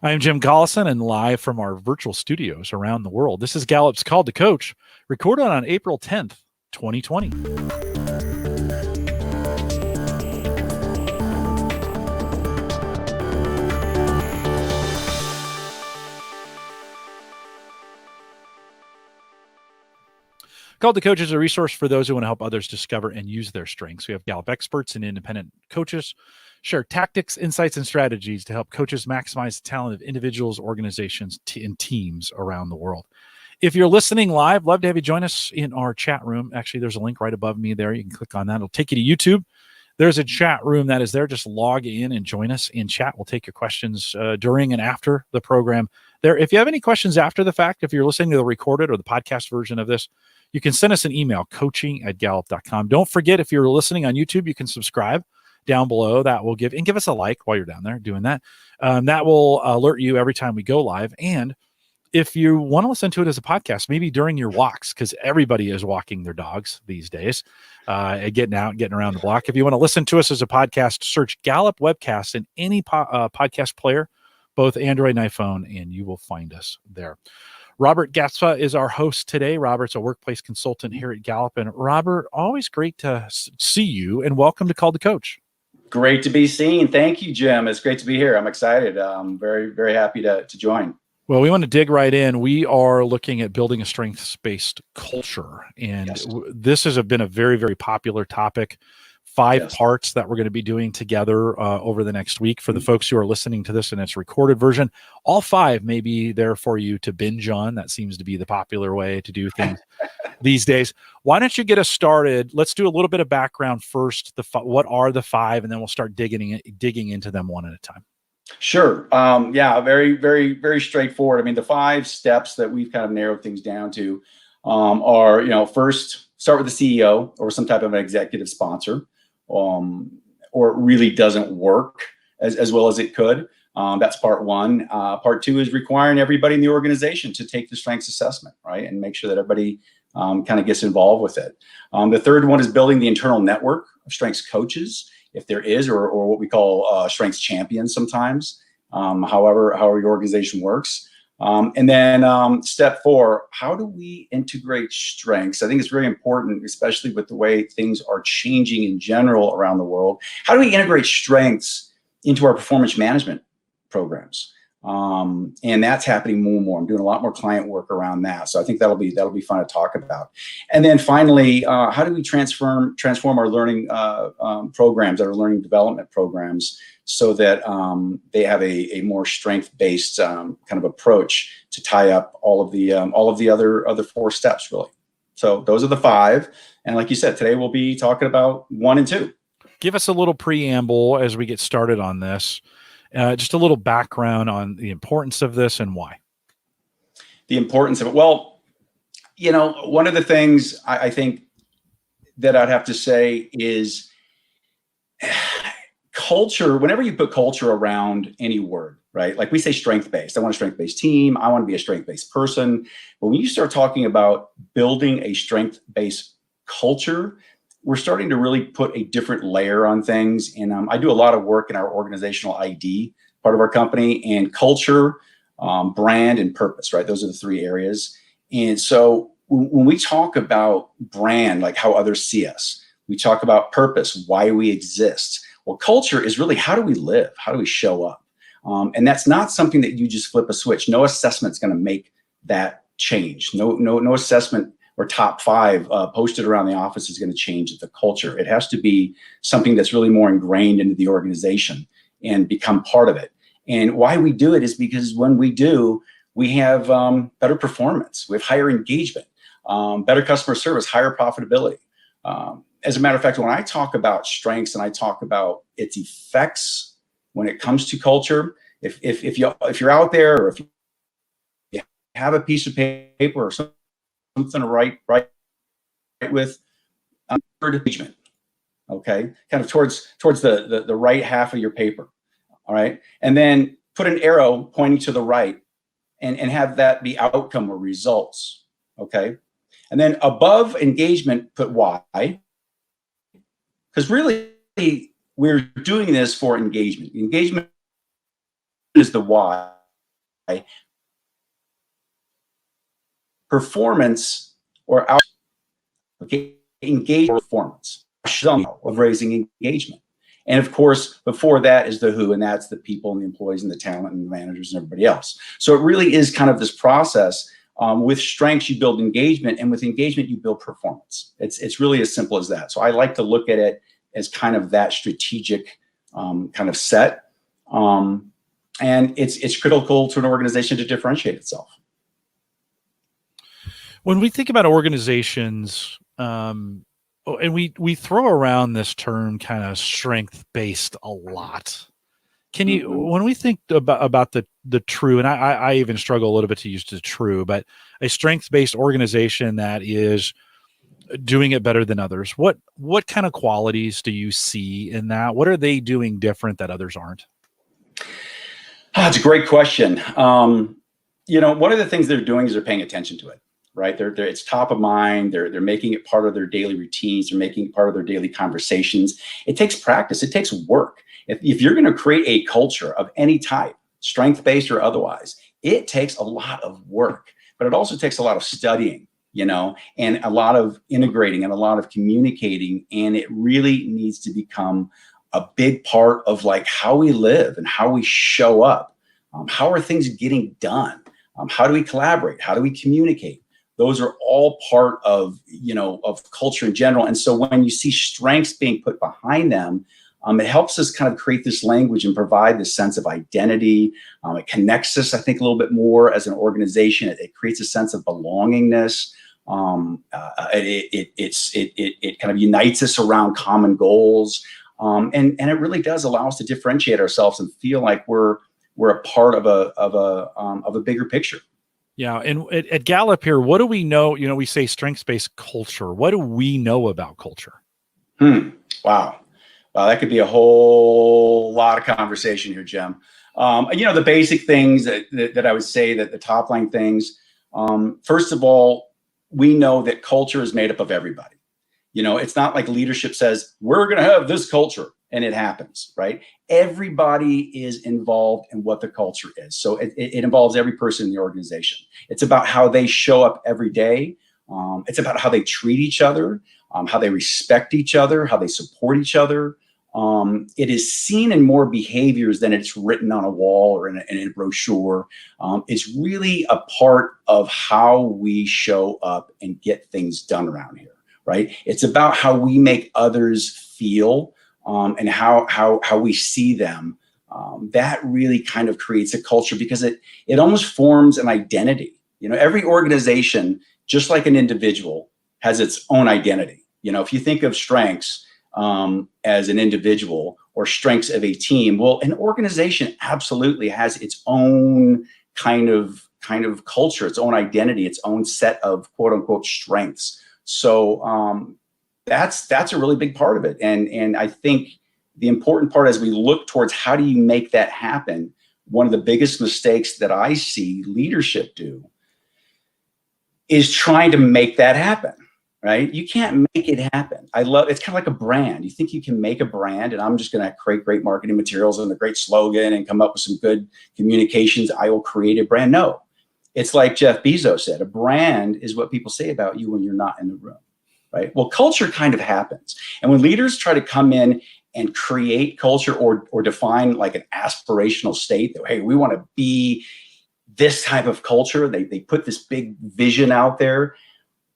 I am Jim Collison and live from our virtual studios around the world. This is Gallup's Call to Coach, recorded on April 10th, 2020. Call to Coach is a resource for those who want to help others discover and use their strengths. We have Gallup experts and independent coaches share tactics, insights, and strategies to help coaches maximize the talent of individuals, organizations, and teams around the world. If you're listening live, love to have you join us in our chat room. Actually, there's a link right above me there. You can click on that. It'll take you to YouTube. There's a chat room that is there. Just log in and join us in chat. We'll take your questions during and after the program there. If you have any questions after the fact, if you're listening to the recorded or the podcast version of this, you can send us an email, coaching@gallup.com. Don't forget, if you're listening on YouTube, you can subscribe down below. That will give us a like while you're down there doing that. That will alert you every time we go live. And if you want to listen to it as a podcast, maybe during your walks, because everybody is walking their dogs these days, getting out and getting around the block. If you want to listen to us as a podcast, search Gallup Webcast in any podcast player, both Android and iPhone, and you will find us there. Robert Gatzfa is our host today. Robert's a workplace consultant here at Gallup. And Robert, always great to see you, and welcome to Call to Coach. Great to be seen. Thank you, Jim. It's great to be here. I'm excited. I'm very, very happy to join. Well, we want to dig right in. We are looking at building a strengths-based culture. And Yes. This has been a very, very popular topic. 5 Yes. parts that we're going to be doing together over the next week. For the folks who are listening to this in its recorded version, all 5 may be there for you to binge on. That seems to be the popular way to do things these days. Why don't you get us started? Let's do a little bit of background first. What are the 5, and then we'll start digging into them one at a time. Sure. Yeah, very, very, very straightforward. I mean, the 5 steps that we've kind of narrowed things down to are, first, start with the CEO or some type of an executive sponsor, or it really doesn't work as well as it could. That's part 1. Part 2 is requiring everybody in the organization to take the strengths assessment, right? And make sure that everybody kind of gets involved with it. The third one is building the internal network of strengths coaches, if there is, or what we call strengths champions sometimes, however your organization works. And then step 4, how do we integrate strengths? I think it's very important, especially with the way things are changing in general around the world. How do we integrate strengths into our performance management programs? And that's happening more and more. I'm doing a lot more client work around that. So I think that'll be fun to talk about. And then finally, how do we transform our learning programs, our learning development programs, so that they have a more strength-based kind of approach to tie up all of the other 4 steps, really. So those are the 5. And like you said, today we'll be talking about 1 and 2. Give us a little preamble as we get started on this. Just a little background on the importance of this and why. The importance of it. Well, one of the things I think that I'd have to say is culture. Whenever you put culture around any word, right? Like we say strength-based. I want a strength-based team. I want to be a strength-based person. But when you start talking about building a strength-based culture, we're starting to really put a different layer on things. And I do a lot of work in our organizational ID part of our company, and culture, brand, and purpose, right? Those are the 3 areas. And so when we talk about brand, like how others see us, we talk about purpose, why we exist. Well, culture is really how do we live? How do we show up? And that's not something that you just flip a switch. No assessment's going to make that change. No assessment or top 5 posted around the office is going to change the culture. It has to be something that's really more ingrained into the organization and become part of it. And why we do it is because when we do, we have better performance, we have higher engagement, better customer service, higher profitability. As a matter of fact, when I talk about strengths and I talk about its effects when it comes to culture, if you're out there, or if you have a piece of paper or something to write with, engagement, okay, kind of towards the right half of your paper, all right, and then put an arrow pointing to the right, and have that be outcome or results, okay, and then above engagement put why, because really we're doing this for engagement. Engagement is the why. performance or out, okay, engage performance, of raising engagement. And of course, before that is the who, and that's the people and the employees and the talent and the managers and everybody else. So it really is kind of this process. With strengths, you build engagement, and with engagement, you build performance. It's really as simple as that. So I like to look at it as kind of that strategic kind of set. And it's critical to an organization to differentiate itself. When we think about organizations, and we throw around this term kind of strength-based a lot. Can you, when we think about the true, and I even struggle a little bit to use the true, but a strengths-based organization that is doing it better than others, what kind of qualities do you see in that? What are they doing different that others aren't? That's a great question. One of the things they're doing is they're paying attention to it, right? It's top of mind. They're making it part of their daily routines. They're making it part of their daily conversations. It takes practice. It takes work. If you're going to create a culture of any type, strength-based or otherwise, it takes a lot of work, but it also takes a lot of studying, and a lot of integrating and a lot of communicating. And it really needs to become a big part of like how we live and how we show up. How are things getting done? How do we collaborate? How do we communicate? Those are all part of, of culture in general. And so when you see strengths being put behind them, it helps us kind of create this language and provide this sense of identity. It connects us, I think, a little bit more as an organization. It creates a sense of belongingness. It kind of unites us around common goals. And it really does allow us to differentiate ourselves and feel like we're a part of a bigger picture. Yeah. And at Gallup here, what do we know? We say strengths-based culture. What do we know about culture? Wow. That could be a whole lot of conversation here, Jim. The basic things that I would say, that the top line things, first of all, we know that culture is made up of everybody. It's not like leadership says, we're going to have this culture and it happens, right? Everybody is involved in what the culture is. So it involves every person in the organization. It's about how they show up every day. It's about how they treat each other, how they respect each other, how they support each other. It is seen in more behaviors than it's written on a wall or in a brochure. It's really a part of how we show up and get things done around here, right? It's about how we make others feel, and how we see them. That really kind of creates a culture because it almost forms an identity. Every organization, just like an individual, has its own identity. If you think of strengths as an individual or strengths of a team, well, an organization absolutely has its own kind of culture, its own identity, its own set of quote unquote strengths. So that's a really big part of it. And I think the important part as we look towards how do you make that happen, one of the biggest mistakes that I see leadership do is trying to make that happen. Right? You can't make it happen. It's kind of like a brand. You think you can make a brand and I'm just going to create great marketing materials and a great slogan and come up with some good communications. I will create a brand. No, it's like Jeff Bezos said, a brand is what people say about you when you're not in the room, right? Well, culture kind of happens. And when leaders try to come in and create culture or define like an aspirational state that, hey, we want to be this type of culture. They put this big vision out there.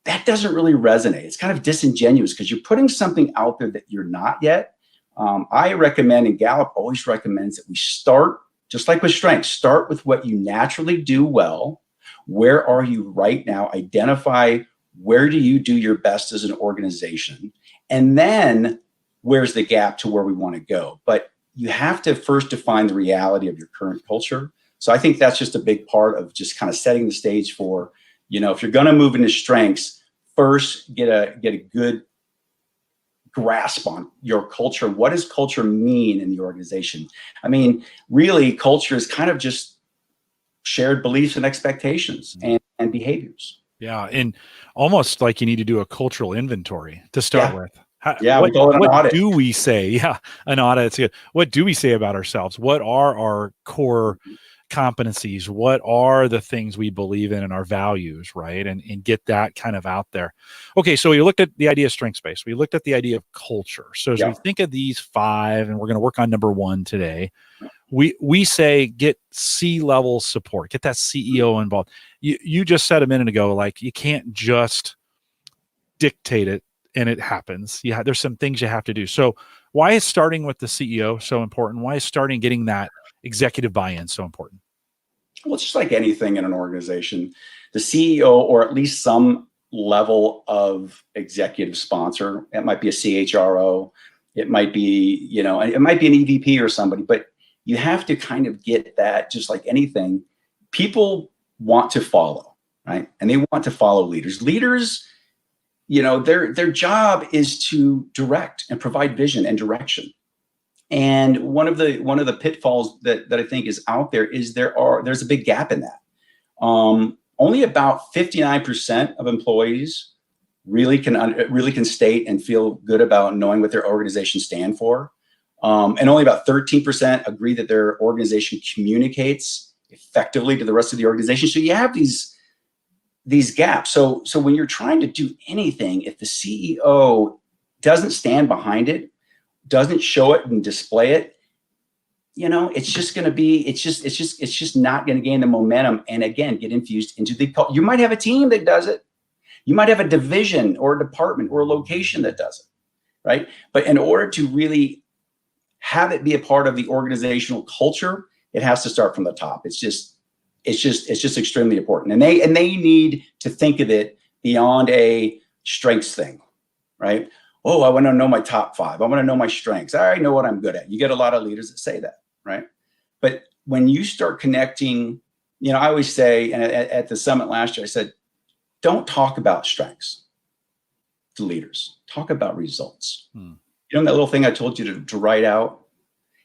That doesn't really resonate. It's kind of disingenuous because you're putting something out there that you're not yet. I recommend, and Gallup always recommends, that we start, just like with strengths, start with what you naturally do well. Where are you right now? Identify where do you do your best as an organization? And then where's the gap to where we want to go? But you have to first define the reality of your current culture. So I think that's just a big part of just kind of setting the stage for, if you're going to move into strengths, first get a good grasp on your culture. What does culture mean in the organization? I mean, really, culture is kind of just shared beliefs and expectations and behaviors. Yeah, and almost like you need to do a cultural inventory to start with. What do we say? Yeah, an audit. It's good. What do we say about ourselves? What are our core competencies? What are the things we believe in and our values, right? And get that kind of out there. Okay, so we looked at the idea of strengths-based. We looked at the idea of culture. So as we think of these 5, and we're going to work on number 1 today, we say get C-level support, get that CEO involved. You just said a minute ago, like, you can't just dictate it and it happens. There's some things you have to do. So why is starting with the CEO so important? Why is getting that executive buy-in so important? Well, it's just like anything in an organization. The CEO, or at least some level of executive sponsor, it might be a CHRO, it might be, it might be an EVP or somebody, but you have to kind of get that. Just like anything, people want to follow, right? And they want to follow leaders. Leaders, their job is to direct and provide vision and direction. And one of the pitfalls that I think is out there is there's a big gap in that. Only about 59% of employees really can state and feel good about knowing what their organization stand for. And only about 13% agree that their organization communicates effectively to the rest of the organization. So you have these gaps. So when you're trying to do anything, if the CEO doesn't stand behind it, doesn't show it and display it, it's just not going to gain the momentum. And again, get infused into the culture. You might have a team that does it. You might have a division or a department or a location that does it, right? But in order to really have it be a part of the organizational culture, it has to start from the top. It's just extremely important. And they need to think of it beyond a strengths thing, right? Oh, I want to know my top 5. I want to know my strengths. I already know what I'm good at. You get a lot of leaders that say that, right? But when you start connecting, I always say, and at the summit last year, I said, don't talk about strengths to leaders. Talk about results. That little thing I told you to write out?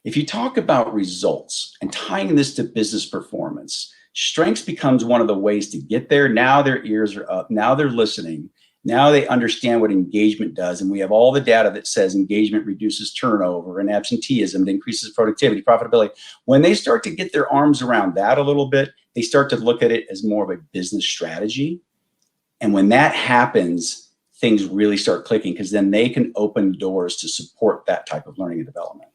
If you talk about results and tying this to business performance, strengths becomes one of the ways to get there. Now their ears are up. Now they're listening. Now they understand what engagement does. And we have all the data that says engagement reduces turnover and absenteeism. It increases productivity, profitability. When they start to get their arms around that a little bit, they start to look at it as more of a business strategy. And when that happens, things really start clicking, because then they can open doors to support that type of learning and development.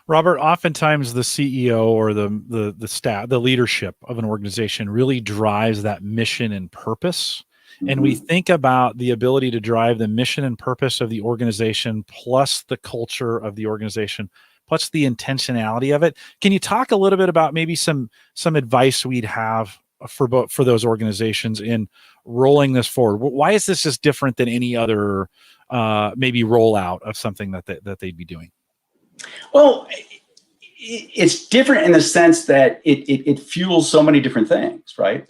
Robert, oftentimes the CEO or the staff, the leadership of an organization really drives that mission and purpose. And we think about the ability to drive the mission and purpose of the organization, plus the culture of the organization, plus the intentionality of it. Can you talk a little bit about maybe some advice we'd have for those organizations in rolling this forward? Why is this just different than any other maybe rollout of something that they'd be doing? Well, it's different in the sense that it fuels so many different things, right?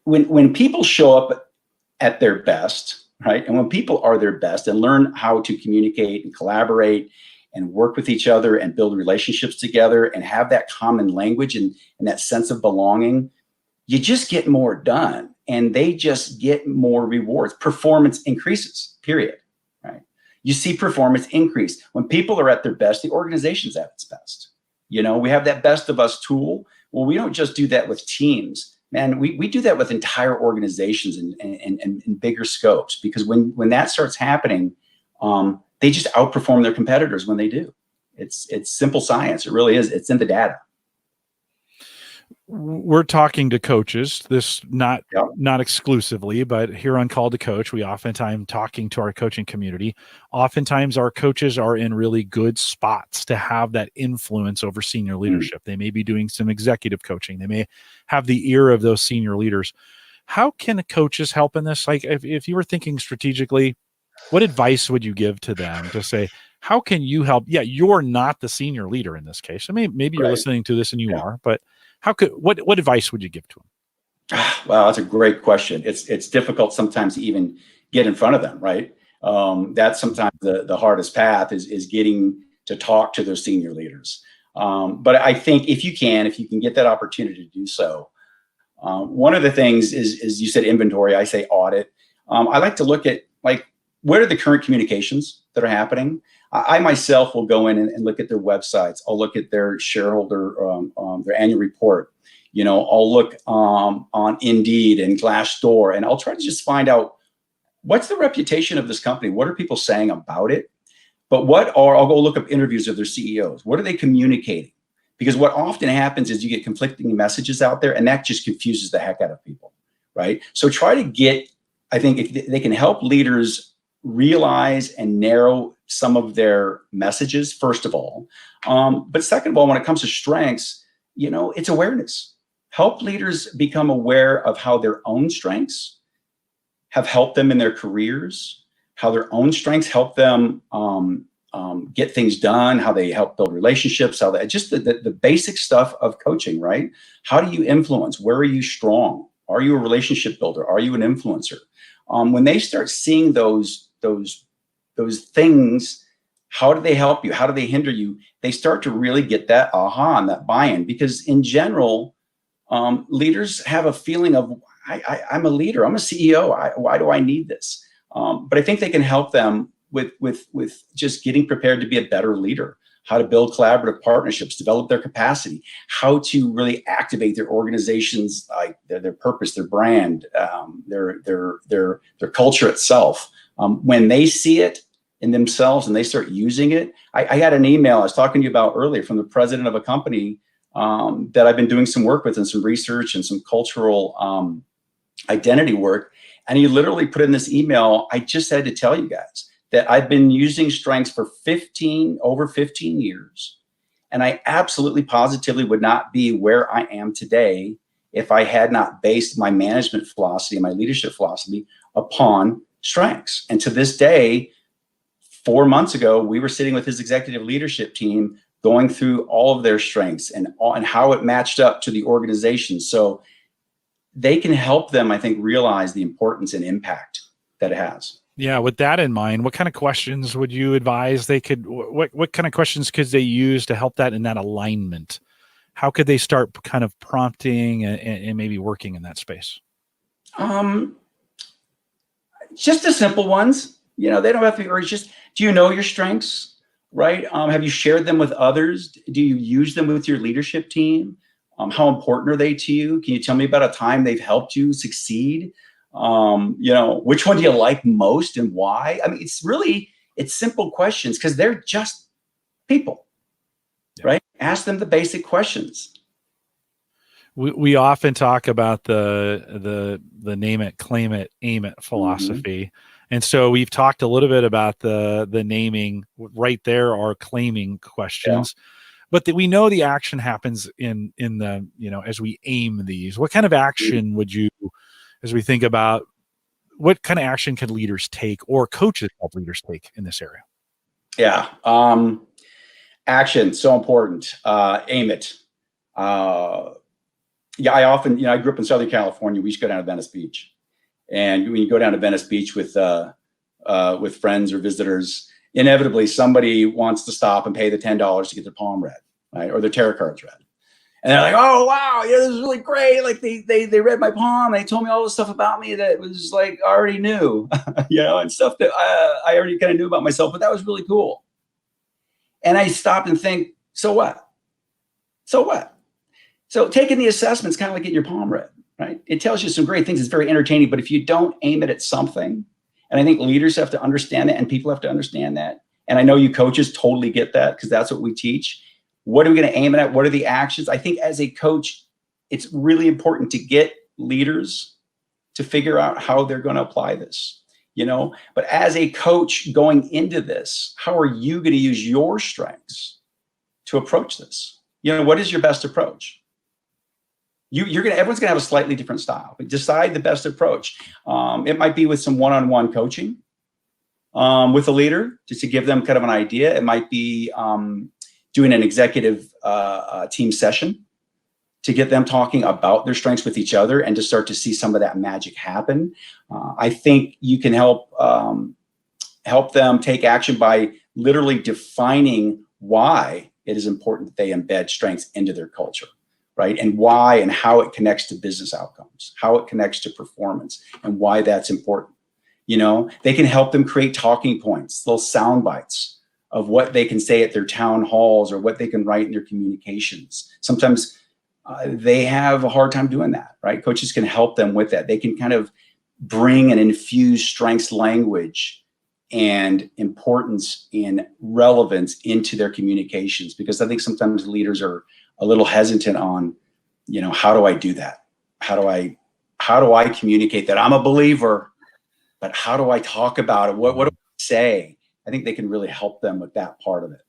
When people show up at their best, right? And when people are their best and learn how to communicate and collaborate and work with each other and build relationships together and have that common language and that sense of belonging, you just get more done and they just get more rewards. Performance increases, period, right? You see performance increase. When people are at their best, the organization's at its best. We have that best of us tool. Well, we don't just do that with teams. Man, we do that with entire organizations and bigger scopes, because when that starts happening, they just outperform their competitors when they do. It's simple science. It really is. It's in the data. We're talking to coaches, this not exclusively, but here on Call to Coach, we oftentimes talking to our coaching community. Oftentimes our coaches are in really good spots to have that influence over senior leadership. They may be doing some executive coaching. They may have the ear of those senior leaders. How can coaches help in this? Like if you were thinking strategically, what advice would you give to them to say, how can you help? Yeah, you're not the senior leader in this case. I mean, maybe you're listening to this and you are, but what advice would you give to them? Wow, that's a great question. It's difficult sometimes to even get in front of them, right? That's sometimes the hardest path is getting to talk to those senior leaders. But I think if you can get that opportunity to do so, one of the things is you said inventory, I say audit. I like to look at what are the current communications that are happening. I myself will go in and look at their websites. I'll look at their shareholder, their annual report. I'll look on Indeed and Glassdoor, and I'll try to just find out what's the reputation of this company. What are people saying about it? But I'll go look up interviews of their CEOs. What are they communicating? Because what often happens is you get conflicting messages out there, and that just confuses the heck out of people, right? So try to get, I think if they can help leaders realize and narrow some of their messages, first of all. But second of all, when it comes to strengths, it's awareness. Help leaders become aware of how their own strengths have helped them in their careers, how their own strengths help them get things done, how they help build relationships, how they just the basic stuff of coaching, right? How do you influence? Where are you strong? Are you a relationship builder? Are you an influencer? When they start seeing those things, how do they help you? How do they hinder you? They start to really get that aha and that buy-in, because in general, leaders have a feeling of, I'm a leader, I'm a CEO. Why do I need this? But I think they can help them with just getting prepared to be a better leader, how to build collaborative partnerships, develop their capacity, how to really activate their organization's, like their purpose, their brand, their culture itself. When they see it in themselves and they start using it, I got an email I was talking to you about earlier from the president of a company that I've been doing some work with and some research and some cultural identity work. And he literally put in this email, I just had to tell you guys that I've been using strengths for over 15 years. And I absolutely positively would not be where I am today if I had not based my management philosophy, my leadership philosophy upon strengths. And to this day, 4 months ago, we were sitting with his executive leadership team going through all of their strengths and how it matched up to the organization. So they can help them, I think, realize the importance and impact that it has. Yeah. With that in mind, what kind of questions would you advise they could, what kind of questions could they use to help that in that alignment? How could they start kind of prompting and maybe working in that space? Just the simple ones, they don't have to be, or it's just, do you know your strengths, right? Have you shared them with others? Do you use them with your leadership team? How important are they to you? Can you tell me about a time they've helped you succeed? Which one do you like most and why? I mean, it's simple questions because they're just people, right? Ask them the basic questions. We often talk about the name it, claim it, aim it philosophy. Mm-hmm. And so we've talked a little bit about the naming. Right there are claiming questions. Yeah. But we know the action happens in the, as we aim these. What kind of action would you, as we think about, what kind of action can leaders take or coaches help leaders take in this area? Yeah. Action, so important. Aim it. I often, I grew up in Southern California. We used to go down to Venice Beach. And when you go down to Venice Beach with friends or visitors, inevitably somebody wants to stop and pay the $10 to get their palm read, right? Or their tarot cards read. And they're like, oh, wow, this is really great. Like they read my palm. They told me all this stuff about me that was like, I already knew, and stuff that I already kind of knew about myself, but that was really cool. And I stop and think, so what? So what? So taking the assessment is kind of like getting your palm read, right? It tells you some great things. It's very entertaining, but if you don't aim it at something, and I think leaders have to understand that and people have to understand that. And I know you coaches totally get that because that's what we teach. What are we going to aim it at? What are the actions? I think as a coach, it's really important to get leaders to figure out how they're going to apply this, But as a coach going into this, how are you going to use your strengths to approach this? What is your best approach? Everyone's gonna have a slightly different style, but decide the best approach. It might be with some one-on-one coaching with a leader, just to give them kind of an idea. It might be doing an executive team session to get them talking about their strengths with each other and to start to see some of that magic happen. I think you can help them take action by literally defining why it is important that they embed strengths into their culture. Right? And why and how it connects to business outcomes, how it connects to performance, and why that's important. They can help them create talking points, little sound bites of what they can say at their town halls or what they can write in their communications. Sometimes they have a hard time doing that, right? Coaches can help them with that. They can kind of bring and infuse strengths language and importance and relevance into their communications, because I think sometimes leaders are a little hesitant on, how do I do that? How do I communicate that I'm a believer, but how do I talk about it? What do I say? I think they can really help them with that part of it.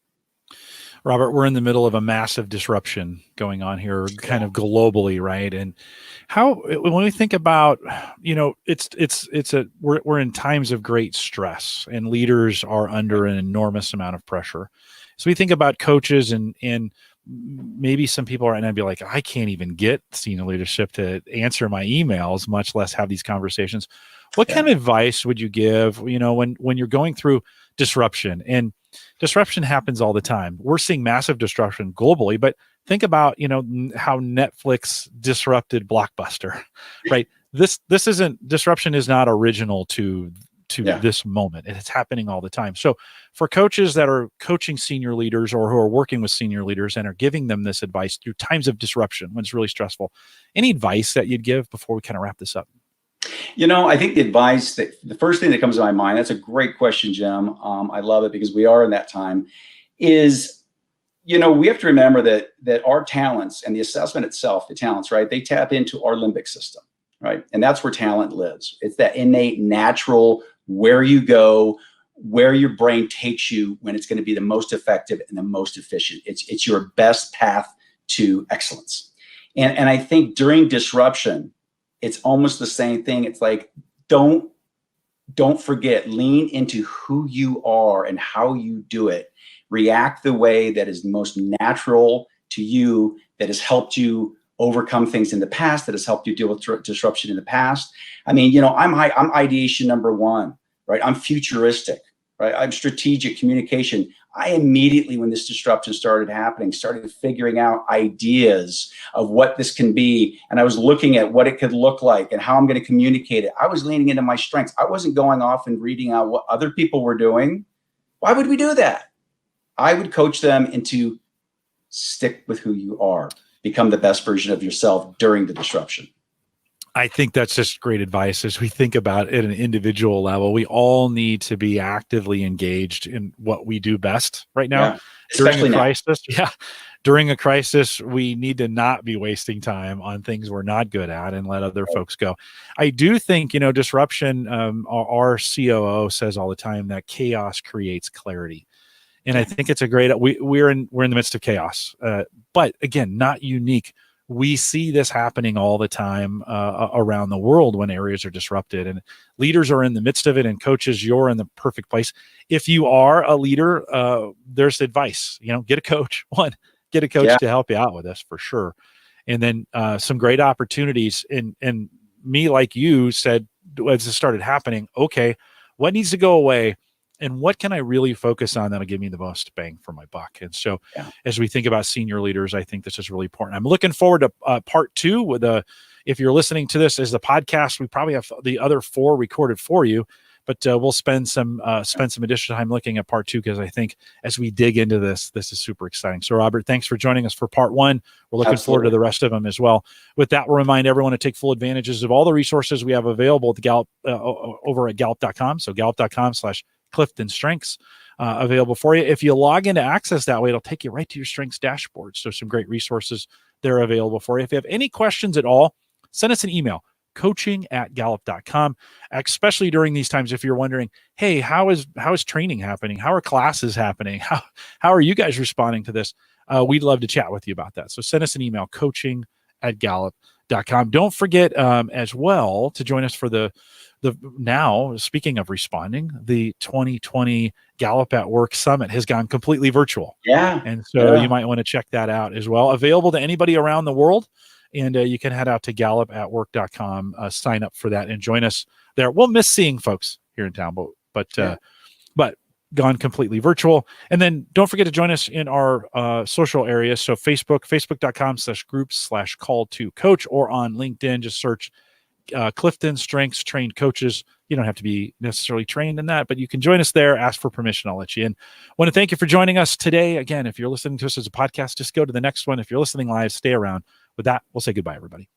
Robert, we're in the middle of a massive disruption going on here, kind of globally, right? And when we think about, we're in times of great stress, and leaders are under an enormous amount of pressure. So we think about coaches, and maybe some people are, and I'd be like, I can't even get senior leadership to answer my emails, much less have these conversations. What kind of advice would you give, when you're going through disruption? And disruption happens all the time. We're seeing massive disruption globally, but think about, how Netflix disrupted Blockbuster, right? Disruption is not original to this moment. It's happening all the time. So for coaches that are coaching senior leaders or who are working with senior leaders and are giving them this advice through times of disruption when it's really stressful, any advice that you'd give before we kind of wrap this up? I think the first thing that comes to my mind, that's a great question, Jim. I love it because we are in that time, is, we have to remember that our talents and the assessment itself, the talents, right, they tap into our limbic system, right? And that's where talent lives. It's that innate, natural, where you go, where your brain takes you when it's going to be the most effective and the most efficient. It's your best path to excellence. And I think during disruption, it's almost the same thing. It's like, don't forget, lean into who you are and how you do it. React the way that is most natural to you, that has helped you overcome things in the past, that has helped you deal with disruption in the past. I mean, I'm ideation number one, right? I'm futuristic, right? I'm strategic communication. I immediately, when this disruption started happening, started figuring out ideas of what this can be. And I was looking at what it could look like and how I'm going to communicate it. I was leaning into my strengths. I wasn't going off and reading out what other people were doing. Why would we do that? I would coach them into stick with who you are, become the best version of yourself during the disruption. I think that's just great advice as we think about it at an individual level. We all need to be actively engaged in what we do best right now. Yeah, especially during a crisis. Yeah. During a crisis, we need to not be wasting time on things we're not good at and let other folks go. I do think, disruption, our COO says all the time that chaos creates clarity. And I think it's a great, we're in the midst of chaos, but again, not unique. We see this happening all the time around the world when areas are disrupted, and leaders are in the midst of it, and coaches, you're in the perfect place. If you are a leader, there's advice, get a coach, to help you out with this for sure. And then some great opportunities. And me, like you said, as it started happening, okay, what needs to go away? And what can I really focus on that'll give me the most bang for my buck? And so as we think about senior leaders, I think this is really important. I'm looking forward to part 2 with if you're listening to this as the podcast, we probably have the other 4 recorded for you, but we'll spend some additional time looking at part 2, because I think as we dig into this is super exciting. So Robert, thanks for joining us for part 1. We're looking forward to the rest of them as well. With that, we'll remind everyone to take full advantages of all the resources we have available at Gallup over at Gallup.com. So Gallup.com/CliftonStrengths available for you. If you log into Access that way, it'll take you right to your strengths dashboard. So some great resources there available for you. If you have any questions at all, send us an email, coaching@gallup.com, especially during these times. If you're wondering, hey, how is training happening? How are classes happening? How are you guys responding to this? We'd love to chat with you about that. So send us an email, coaching@gallup.com. Don't forget as well to join us for the now, speaking of responding, the 2020 Gallup at Work Summit has gone completely virtual. Yeah. And so you might want to check that out as well. Available to anybody around the world. And you can head out to gallupatwork.com, sign up for that and join us there. We'll miss seeing folks here in town, but gone completely virtual. And then don't forget to join us in our social areas. So facebook.com/groups/call to coach, or on LinkedIn, just search CliftonStrengths trained coaches. You don't have to be necessarily trained in that, but you can join us there. Ask for permission. I'll let you in. I want to thank you for joining us today. Again, if you're listening to us as a podcast, just go to the next one. If you're listening live, stay around. With that, we'll say goodbye, everybody.